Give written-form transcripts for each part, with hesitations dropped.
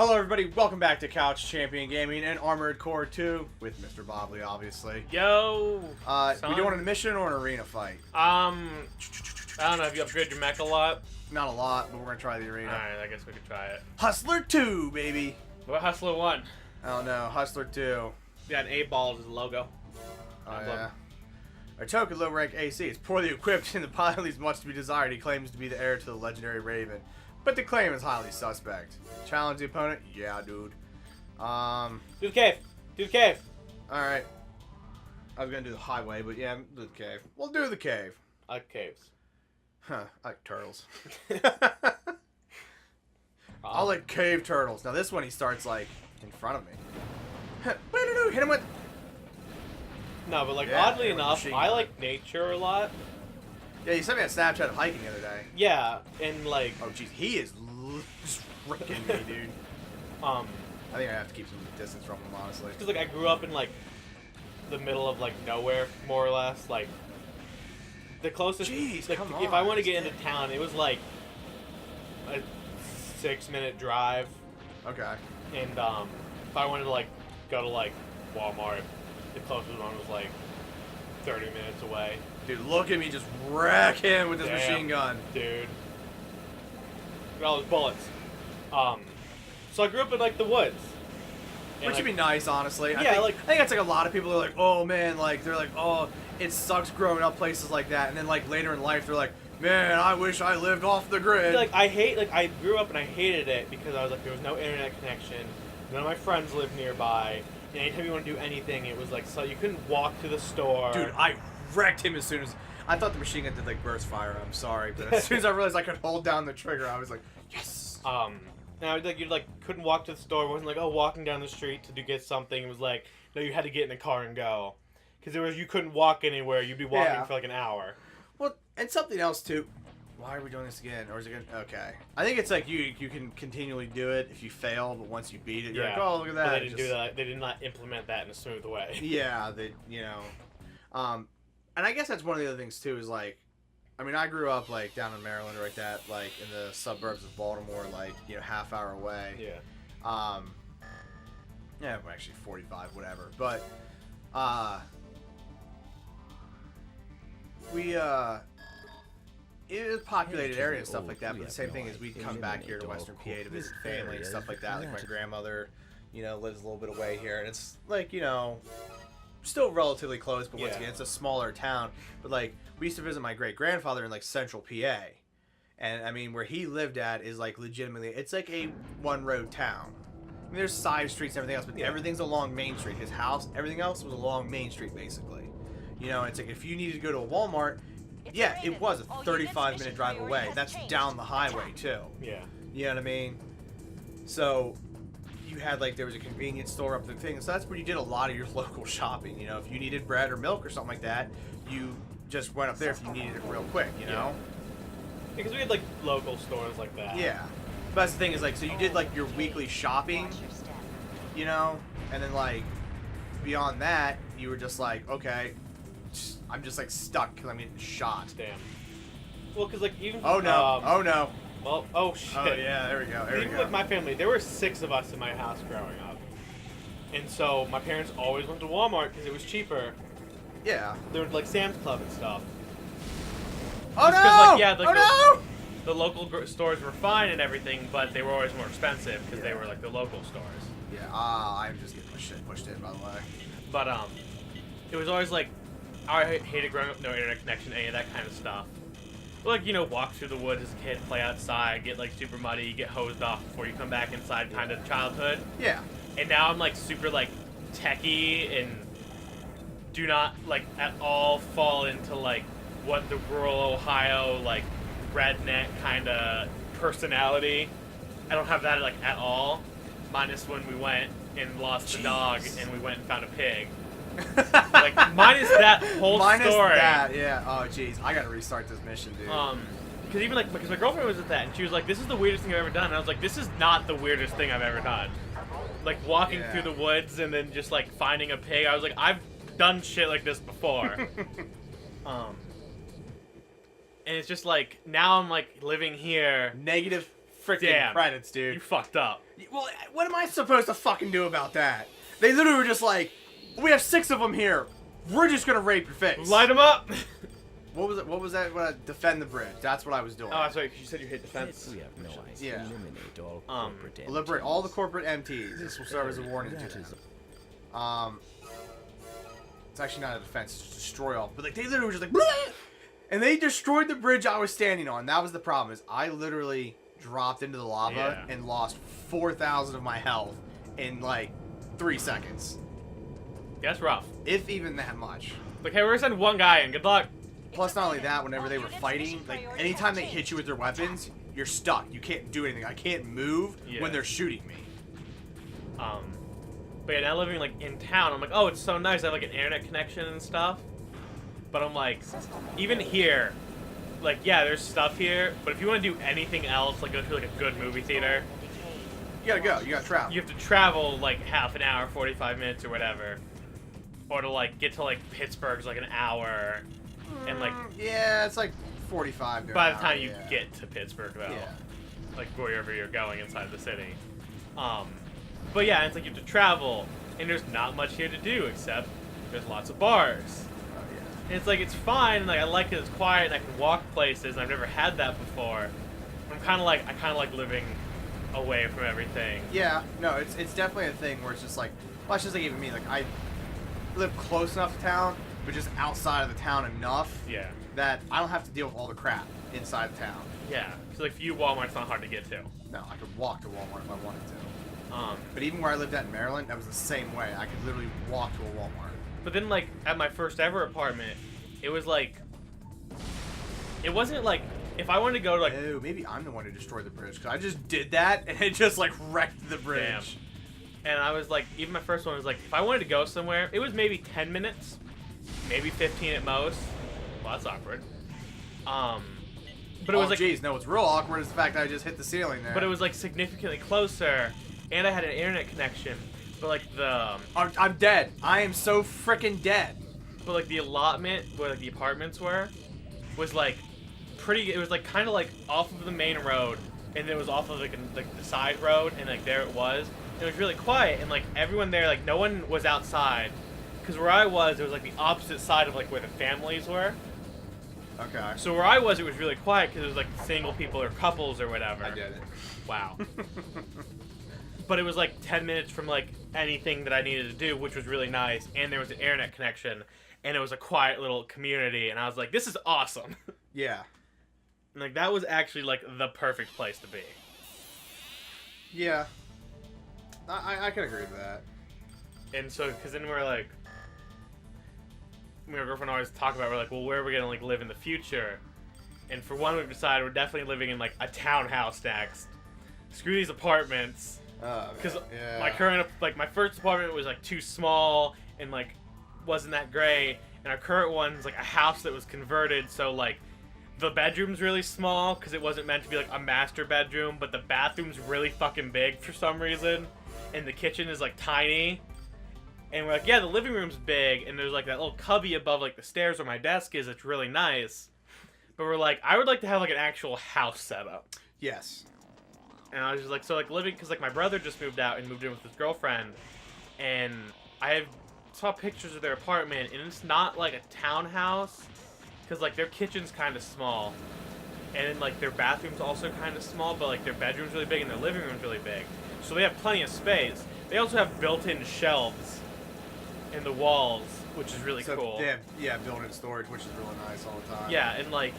Hello everybody, welcome back to Couch Champion Gaming and Armored Core 2 with MrBobbly, obviously. Yo! We doing a mission or an arena fight? I don't know, have you upgraded your mech a lot? Not a lot, but we're gonna try the arena. Alright, I guess we could try it. Hustler 2, baby! What about Hustler 1? I don't know, Hustler 2. Got an 8 ball as a logo. Oh yeah. Our token low rank AC is poorly equipped and the pilot leaves much to be desired. He claims to be the heir to the legendary Raven, but the claim is highly suspect. Challenge the opponent? Yeah, dude. Do the cave! Do the cave! Alright. I was gonna do the highway, but yeah, do the cave. We'll do the cave. I like caves. Huh, I like turtles. I like cave turtles. Now this one he starts like in front of me. Hit him with... No, but like Yeah, oddly enough, I like nature a lot. Yeah, you sent me a Snapchat of hiking the other day. Yeah, and like... Oh jeez, he is just freaking me, dude. I think I have to keep some distance from him, honestly. Because like I grew up in like the middle of like nowhere, more or less. Like the closest... Jeez, like, come if on, I want to get into town, it was like a 6-minute drive. Okay. And if I wanted to like go to like Walmart, the closest one was like 30 minutes away. Dude, look at me just wreck him with this Damn, machine gun. Dude. Look at all those bullets. So I grew up in like the woods. And, Which would be nice, honestly. Yeah, I think that's like a lot of people are like, oh man, like they're like, oh, it sucks growing up places like that, and then like later in life they're like, man, I wish I lived off the grid. Like I grew up and I hated it because I was like, there was no internet connection. None of my friends lived nearby. And anytime you want to do anything, it was like, so you couldn't walk to the store. Dude, I wrecked him as soon as... I thought the machine gun did like burst fire, I'm sorry, but as soon as I realized I could hold down the trigger, I was like, yes! Now like you like couldn't walk to the store. It wasn't like, oh, walking down the street to get something. It was like, no, you had to get in a car and go. Because you couldn't walk anywhere. You'd be walking for like an hour. Well, and something else too. Why are we doing this again? Or is it gonna... Okay. I think it's like you can continually do it if you fail, but once you beat it, you're like, oh, look at that. But they didn't do that. They did not implement that in a smooth way. Yeah, they, you know. And I guess that's one of the other things too is like, I mean, I grew up like down in Maryland or like that, like in the suburbs of Baltimore, like, you know, half hour away. Yeah. Yeah, well, actually 45, whatever. But, it is a populated area and stuff like that, but the same thing is we'd come back here to Western PA to visit family and stuff like that. Like my grandmother, you know, lives a little bit away here, and it's like, you know, still relatively close, but once again, it's a smaller town. But like, we used to visit my great grandfather in like central PA, and I mean, where he lived at is like legitimately, it's like a one-road town. I mean, there's side streets and everything else, but everything's along Main Street. His house, everything else was along Main Street, basically. You know, it's like if you needed to go to a Walmart. Yeah, it was a 35-minute drive away. That's down the highway, too. Yeah. You know what I mean? So, you had, like, there was a convenience store up the thing. So that's where you did a lot of your local shopping. You know, if you needed bread or milk or something like that, you just went up there if you needed it real quick, you know? Because we had, like, local stores like that. Yeah. But that's the thing is, like, so you did, like, your weekly shopping, you know? And then, like, beyond that, you were just like, okay... I'm just like stuck because I'm getting shot. Damn. Well, because like even. Oh no! Oh no! Well, oh shit. Oh yeah, there we go. There even we go. with my family, there were 6 of us in my house growing up, and so my parents always went to Walmart because it was cheaper. Yeah. There was like Sam's Club and stuff. Oh no! Like, yeah, like, oh no! The local stores were fine and everything, but they were always more expensive because they were like the local stores. Yeah. I'm just getting my shit pushed in, by the way. But it was always like. I hated growing up, no internet connection, any of that kind of stuff. But, like, you know, walk through the woods as a kid, play outside, get, like, super muddy, get hosed off before you come back inside kind of childhood. Yeah. And now I'm, like, super, like, techie and do not, like, at all fall into, like, what the rural Ohio, like, redneck kind of personality. I don't have that, like, at all. Minus when we went and lost the dog and we went and found a pig. Like, minus that whole story. Minus that, yeah. Oh, jeez. I gotta restart this mission, dude. Because even, like, because my girlfriend was at that, and she was like, this is the weirdest thing I've ever done. And I was like, this is not the weirdest thing I've ever done. Like, walking through the woods and then just, like, finding a pig. I was like, I've done shit like this before. And it's just, like, now I'm, like, living here. Negative freaking credits, dude. You fucked up. Well, what am I supposed to fucking do about that? They literally were just like, we have 6 of them here. We're just gonna rape your face. Light them up. What was it? What was that? Defend the bridge. That's what I was doing. Oh, that's right. Because you said you hate defense. We have no idea. Yeah. Eliminate all corporate entities. Liberate all the corporate MTs. This will serve as a warning to them. It's actually not a defense. It's just destroy all. But like they literally were just like, bleh! And they destroyed the bridge I was standing on. That was the problem. Is I literally dropped into the lava and lost 4,000 of my health in like 3 seconds. Yeah, that's rough. If even that much. Like, hey, we're gonna send one guy in. Good luck. Plus, not only that, whenever they were fighting, like anytime they hit you with their weapons, you're stuck. You can't do anything. I can't move when they're shooting me. But yeah, now living like in town, I'm like, oh, it's so nice. I have like an internet connection and stuff. But I'm like, even here, like, yeah, there's stuff here. But if you want to do anything else, like go to like a good movie theater, you gotta go. You gotta travel. You have to travel like half an hour, 45 minutes, or whatever, or to like get to like Pittsburgh's like an hour, and like yeah, it's like 45. By the time you get to Pittsburgh, though, yeah, like wherever you're going inside the city. But yeah, it's like you have to travel, and there's not much here to do except there's lots of bars. Oh yeah. And it's like it's fine. Like I like it. It's quiet, and I can walk places. And I've never had that before. But I kind of like living away from everything. Yeah, no, it's definitely a thing where it's just like, well, it's just like even me. Like I live close enough to town, but just outside of the town enough. Yeah. That I don't have to deal with all the crap inside the town. Yeah. So like for you, Walmart's not hard to get to. No, I could walk to Walmart if I wanted to. But even where I lived at in Maryland, that was the same way. I could literally walk to a Walmart. But then, like, at my first ever apartment, it was like, it wasn't like, if I wanted to go to like... Oh, maybe I'm the one who destroyed the bridge, because I just did that, and it just, like, wrecked the bridge. Damn. And I was like, even my first one was like, if I wanted to go somewhere, it was maybe 10 minutes, maybe 15 at most. Well, that's awkward. But it was like... geez, no, what's real awkward is the fact that I just hit the ceiling there. But it was, like, significantly closer, and I had an internet connection. But, like, the... I'm dead. I am so freaking dead. But, like, the allotment where, like, the apartments were was, like, pretty... It was, like, kind of, like, off of the main road, and it was off of, like, the side road, and, like, there it was. And it was really quiet, and, like, everyone there, like, no one was outside. Because where I was, it was, like, the opposite side of, like, where the families were. Okay. So where I was, it was really quiet, because it was, like, single people or couples or whatever. I did it. Wow. But it was like 10 minutes from like anything that I needed to do, which was really nice. And there was an internet connection, and it was a quiet little community. And I was like, this is awesome. Yeah. And like that was actually like the perfect place to be. Yeah. I can agree with that. And so, because then we're like, me and my girlfriend always talk about, we're like, well, where are we gonna like live in the future? And for one, we've decided we're definitely living in like a townhouse next. Screw these apartments. Because my current, like, my first apartment was, like, too small and, like, wasn't that great. And our current one's, like, a house that was converted, so, like, the bedroom's really small because it wasn't meant to be, like, a master bedroom, but the bathroom's really fucking big for some reason. And the kitchen is, like, tiny. And we're like, yeah, the living room's big, and there's, like, that little cubby above, like, the stairs where my desk is. It's really nice. But we're like, I would like to have, like, an actual house setup. Yes. And I was just like, so like living, because like my brother just moved out and moved in with his girlfriend, and I saw pictures of their apartment, and it's not like a townhouse, because like their kitchen's kind of small, and then like their bathroom's also kind of small, but like their bedroom's really big and their living room's really big, so they have plenty of space. They also have built-in shelves in the walls, which is really cool. They have built-in storage, which is really nice all the time. Yeah, and like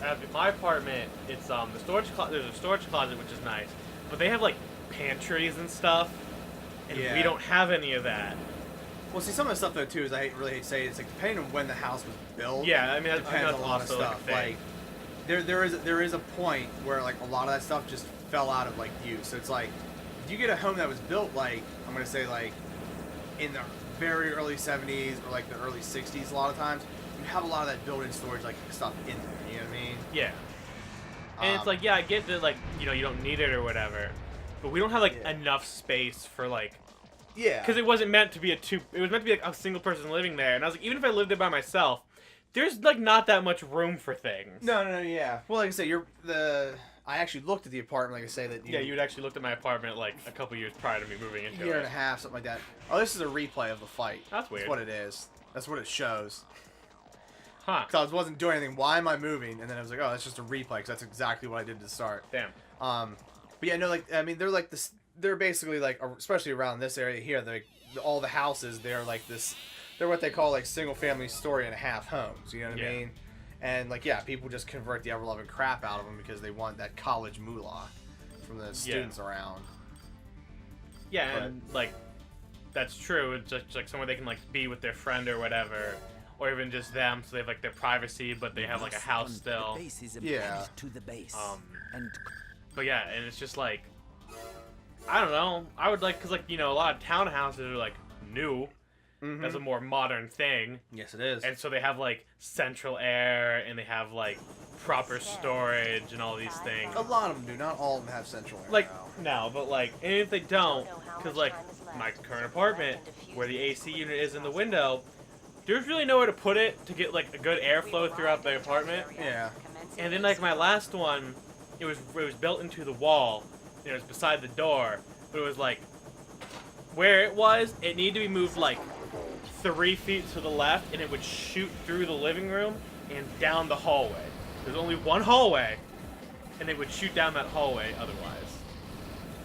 at my apartment, it's the storage there's a storage closet, which is nice, but they have like pantries and stuff, and we don't have any of that. Well, see, some of the stuff though too is I really hate to say it, it's like depending on when the house was built. Yeah, I mean it depends on a lot of stuff. Like there is a point where like a lot of that stuff just fell out of like use. So it's like if you get a home that was built like I'm gonna say like in the very early 70s or like the early 60s, a lot of times you have a lot of that built-in storage like stuff in there. You know what I mean? Yeah. And it's like, yeah, I get that, like, you know, you don't need it or whatever, but we don't have like enough space for like. Yeah. Because it wasn't meant to be it was meant to be like a single person living there, and I was like, even if I lived there by myself, there's like not that much room for things. No, yeah. Well, like I said, I actually looked at the apartment, like I say that. Yeah, you had actually looked at my apartment like a couple years prior to me moving into year it. and a half, something like that. Oh, this is a replay of the fight. That's weird. That's what it is. That's what it shows. Huh. Because I wasn't doing anything. Why am I moving? And then I was like, oh, that's just a replay, because that's exactly what I did to start. Damn. But yeah, no, like, I mean, they're like this. They're basically like, especially around this area here, they're like, all the houses. They're like this. They're what they call like single-family story and a half homes. You know what I mean? And like, yeah, people just convert the ever-loving crap out of them because they want that college moolah from the students around. Yeah, and like, that's true. It's just like somewhere they can like be with their friend or whatever, or even just them, so they have like their privacy, but they have like a house still. Yeah. To the base. But yeah, and it's just like, I don't know. I would like, cause like, you know, a lot of townhouses are like new. That's a more modern thing. Yes, it is. And so they have like central air, and they have like proper storage and all these things. A lot of them do. Not all of them have central air. Like, no, but like, and if they don't, because like my current apartment, where the AC unit is in the window, there's really nowhere to put it to get like a good airflow throughout the apartment. Yeah. And then like my last one, it was built into the wall, and it was beside the door, but it was like, where it needed to be moved like 3 feet to the left, and it would shoot through the living room and down the hallway. There's only one hallway, and they would shoot down that hallway otherwise.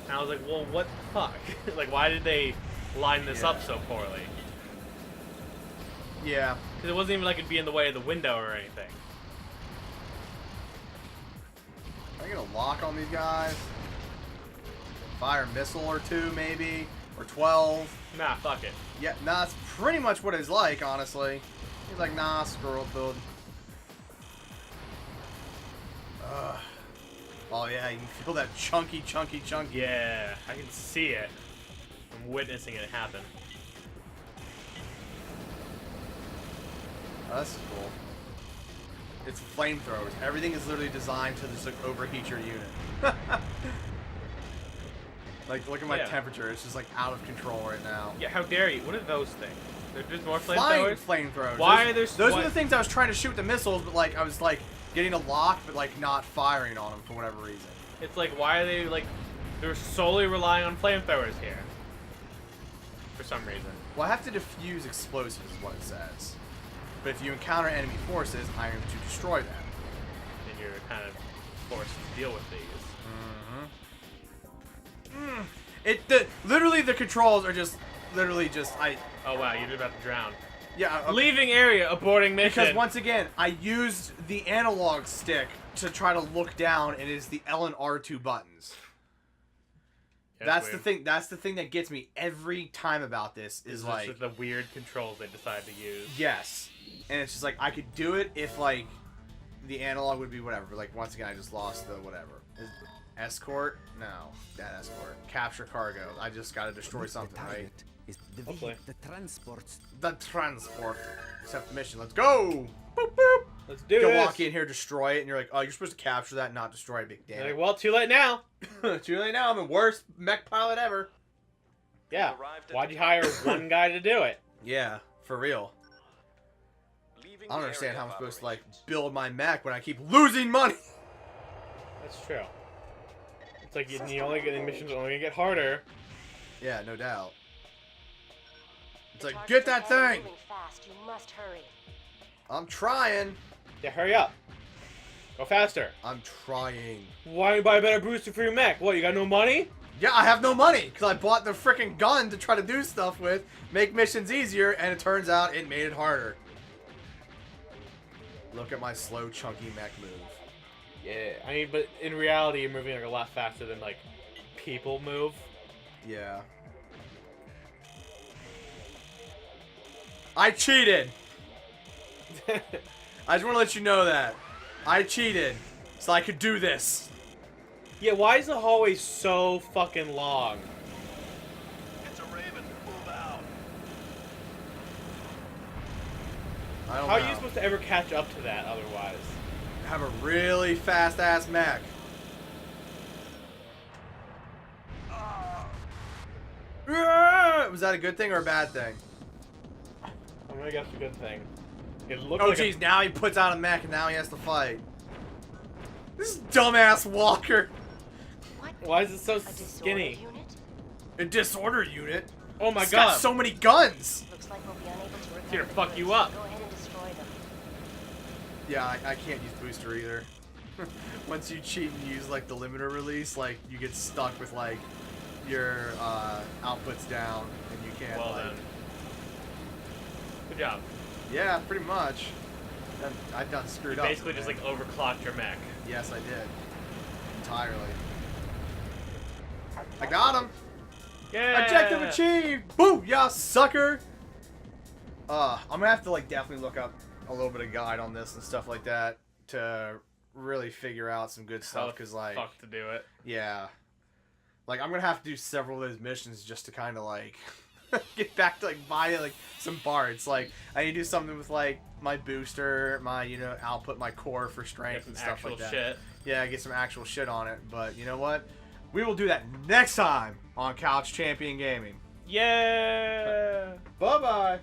And I was like, well, what the fuck? Like, why did they line this up so poorly? Yeah. Because it wasn't even like it'd be in the way of the window or anything. Can I get a lock on these guys? Fire a missile or two, maybe? Or 12? Nah, fuck it. Yeah, nah, that's pretty much what it's like, honestly. He's like, nah, screw it, build. Oh, yeah, you can feel that chunky. Yeah, I can see it. I'm witnessing it happen. Oh, that's cool. It's flamethrowers. Everything is literally designed to just like overheat your unit. Like, look at my temperature. It's just like out of control right now. Yeah, how dare you? What are those things? There's more Flying flamethrowers? flamethrowers. Why are there... Those were the things I was trying to shoot the missiles, but like I was like getting a lock, but like not firing on them for whatever reason. It's like, why are they like... They're solely relying on flamethrowers here. For some reason. Well, I have to defuse explosives is what it says. But if you encounter enemy forces, I am to destroy them. And you're kind of forced to deal with these. Literally the controls are just Oh wow, you're about to drown. Yeah. Leaving area, aborting mission. Because once again, I used the analog stick to try to look down, and it is the L and R2 buttons. Yeah, that's the thing. That's the thing that gets me every time about this is like just the weird controls they decide to use. Yes, and it's just like I could do it if like the analog would be whatever. But like once again, I just lost the whatever. Escort? No, that escort. Capture cargo. I just gotta destroy something, right? Is the transport. The transport. Accept mission. Let's go! Boop boop! Let's do Go this! walk in here, destroy it, and you're like, oh, you're supposed to capture that, not destroy it, big damn. Like, well, too late now. Too late now, I'm the worst mech pilot ever. Yeah. Why'd you hire one guy to do it? Yeah, for real. I don't understand how I'm supposed to, like, build my mech when I keep losing money. That's true. It's like the missions are only gonna get harder. Yeah, no doubt. It's like, get that thing! Fast. You must hurry. I'm trying. Yeah, hurry up. Go faster. I'm trying. Why don't you buy a better booster for your mech? What, you got no money? Yeah, I have no money, because I bought the freaking gun to try to do stuff with, make missions easier, and it turns out it made it harder. Look at my slow, chunky mech move. Yeah, I mean, but in reality, you're moving like a lot faster than like people move. Yeah. I cheated. I just want to let you know that I cheated, so I could do this. Yeah, why is the hallway so fucking long? It's a Raven. Move out. I don't How know. are you supposed to ever catch up to that otherwise? Have a really fast ass mech. Was that a good thing or a bad thing? I'm gonna guess a good thing. It looks Oh like jeez, now he puts out a mech and now he has to fight. This dumbass walker. What? Why is it so A disorder skinny? unit? A disorder unit. Oh my It's god. got so many guns. Looks like we'll be unable to recover Here, the fuck goods. you up. Go ahead and destroy them. Yeah, I can't use booster either. Once you cheat and use like the limiter release, like you get stuck with like your outputs down and you can't Well like. then. Good job. Yeah, pretty much. I done screwed You up. basically just man. like overclocked your mech. Yes, I did. Entirely. I got him. Yeah. Objective achieved. Boo, ya sucker. I'm gonna have to like definitely look up a little bit of guide on this and stuff like that to really figure out some good stuff. Cause like, fuck to do it. yeah, like I'm gonna have to do several of those missions just to kind of like get back to like buy like some parts. Like I need to do something with like my booster, my output, my core for strength Get and some stuff actual like that. shit. Yeah, get some actual shit on it. But you know what? We will do that next time on Couch Champion Gaming. Yeah. Bye bye.